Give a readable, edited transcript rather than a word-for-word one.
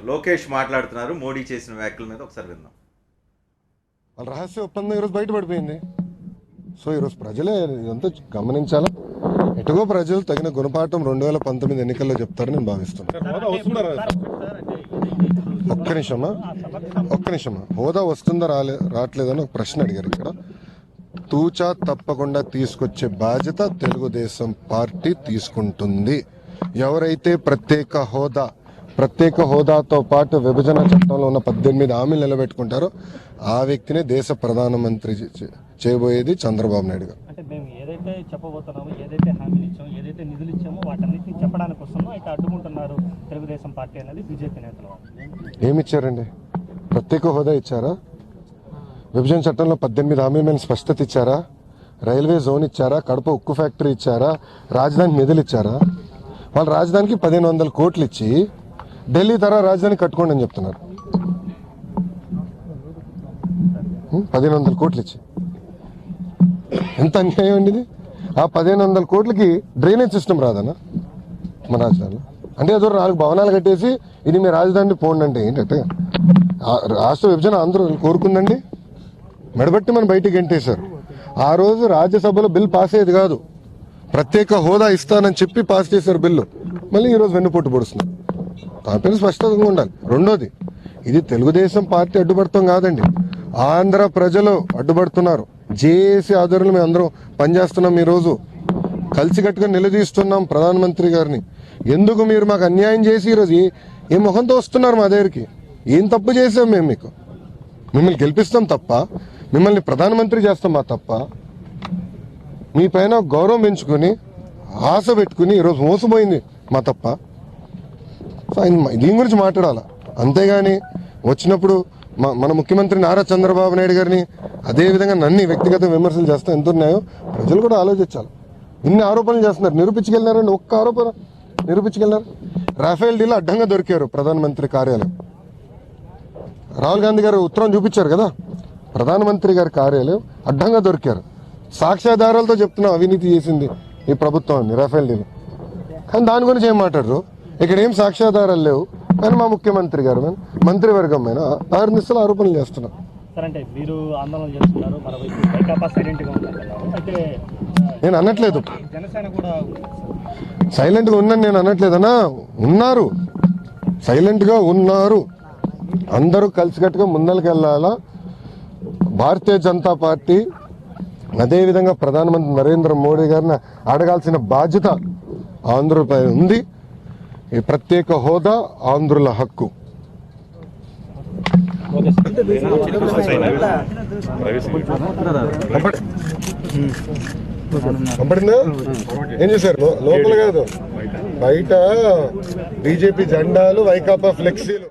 లోకేష్ మాట్లాడుతున్నారు మోడీ చేసిన వ్యాఖ్యల మీద, ఒకసారి విందాం. వాళ్ళ రహస్య ఒప్పందం ఈరోజు బయటపడిపోయింది. సో ఈరోజు ప్రజలే ఇదంతా గమనించాలా. ఎటుగో ప్రజలు తగిన గుణపాఠం 2019 ఎన్నికల్లో చెప్తారని నేను భావిస్తున్నాను. ఒక్క నిమిషమా హోదా వస్తుందా రావట్లేదని ఒక ప్రశ్న అడిగారు. ఇక్కడ తూచా తప్పకుండా తీసుకొచ్చే బాధ్యత తెలుగుదేశం పార్టీ తీసుకుంటుంది. ఎవరైతే ప్రత్యేక హోదాతో పాటు విభజన చట్టంలో ఉన్న 18 హామీలు నిలబెట్టుకుంటారో ఆ వ్యక్తినే దేశ ప్రధానమంత్రి చేయబోయేది చంద్రబాబు నాయుడు గారు. అంటే మేము ఏదైతే చెప్పబోతున్నామో, ఏదైతే హామీలు ఇచ్చామో, ఏదైతే నిధులు ఇచ్చామో వాటన్నిటిని చెప్పడానికి వస్తున్నామో అయితే అడ్డుకుంటున్నారు తెలుగుదేశం పార్టీ అనేది బీజేపీ నేతలు. ఏమిచ్చారండి? ప్రత్యేక హోదా ఇచ్చారా? విభజన చట్టంలో 18 హామీల మీద స్పష్టత ఇచ్చారా? రైల్వే జోన్ ఇచ్చారా? కడప ఉక్కు ఫ్యాక్టరీ ఇచ్చారా? రాజధానికి నిధులు ఇచ్చారా? వాళ్ళు రాజధానికి 1500 కోట్లు ఇచ్చి ఢిల్లీ తర రాజధాని కట్టుకోండి అని చెప్తున్నారు. 1500 కోట్లు ఇచ్చి ఎంత అన్యాయం అండి ఇది. ఆ 1500 కోట్లకి డ్రైనేజ్ సిస్టమ్ రాదన్నా మన రాజధానిలో? అంటే ఏదో 4 భవనాలు కట్టేసి ఇది మీ రాజధాని పోండి అంటే ఏంటంటే రాష్ట్ర విభజన అందరూ కోరుకుందండి. మెడబట్టి మనం బయటికి గెంటేశారు. ఆ రోజు రాజ్యసభలో బిల్ పాస్ అయ్యేది కాదు. ప్రత్యేక హోదా ఇస్తానని చెప్పి పాస్ చేశారు బిల్లు. మళ్ళీ ఈరోజు వెన్నుపోటు పొడుస్తున్నారు. దానిపైన స్పష్టంగా ఉండాలి. రెండోది, ఇది తెలుగుదేశం పార్టీ అడ్డుపడతాం కాదండి, ఆంధ్ర ప్రజలు అడ్డుపడుతున్నారు. జేఏసీ ఆధ్వర్యంలో మేము అందరం పనిచేస్తున్నాం. ఈరోజు కలిసికట్టుగా నిలదీస్తున్నాం ప్రధానమంత్రి గారిని. ఎందుకు మీరు మాకు అన్యాయం చేసి ఈరోజు ఏ మొహంతో వస్తున్నారు మా దగ్గరికి? ఏం తప్పు చేసాం మేము? మిమ్మల్ని గెలిపిస్తాం తప్ప, మిమ్మల్ని ప్రధానమంత్రి చేస్తాం తప్ప, మీ పైన గౌరవం పెంచుకొని ఆశ పెట్టుకుని ఈరోజు మోసపోయింది మా తప్ప. సో ఆయన దీని గురించి మాట్లాడాలి. అంతేగాని వచ్చినప్పుడు మన ముఖ్యమంత్రి నారా చంద్రబాబు నాయుడు గారిని అదేవిధంగా నన్ను వ్యక్తిగత విమర్శలు చేస్తాం ఎంత ఉన్నాయో ప్రజలు కూడా ఆలోచించాలి. ఇన్ని ఆరోపణలు చేస్తున్నారు. నిరూపించగలిగినారండి? ఒక్క ఆరోపణ నిరూపించగలిగినారు? రాఫేల్ డీల్ అడ్డంగా దొరికారు ప్రధానమంత్రి కార్యాలయం. రాహుల్ గాంధీ గారు ఉత్తరం చూపించారు కదా, ప్రధానమంత్రి గారి కార్యాలయం అడ్డంగా దొరికారు. సాక్ష్యాధారాలతో చెప్తున్నాం అవినీతి చేసింది ఈ ప్రభుత్వం అని రాఫేల్ డీల్. కానీ దాని గురించి ఏం మాట్లాడరు. ఇక్కడ ఏం సాక్ష్యాధారాలు లేవు. కానీ మా ముఖ్యమంత్రి గారు మంత్రివర్గం పైన ఆరునిస్తలు ఆరోపణలు చేస్తున్నారు. నేను అనట్లేదు సైలెంట్గా ఉన్నాను, నేను అనట్లేదన్నా. ఉన్నారు, సైలెంట్గా ఉన్నారు. అందరూ కలిసికట్టుగా ముందరికి వెళ్ళాలా. భారతీయ జనతా పార్టీ అదేవిధంగా ప్రధానమంత్రి నరేంద్ర మోడీ గారిని అడగాల్సిన బాధ్యత ఆంధ్రులపై ఉంది. ఈ ప్రత్యేక హోదా ఆంధ్రుల హక్కు. పంపడిందా? ఏం చేశారు? లోపల కాదు, బయట బీజేపీ జెండాలు, వైకాపా ఫ్లెక్సీలు.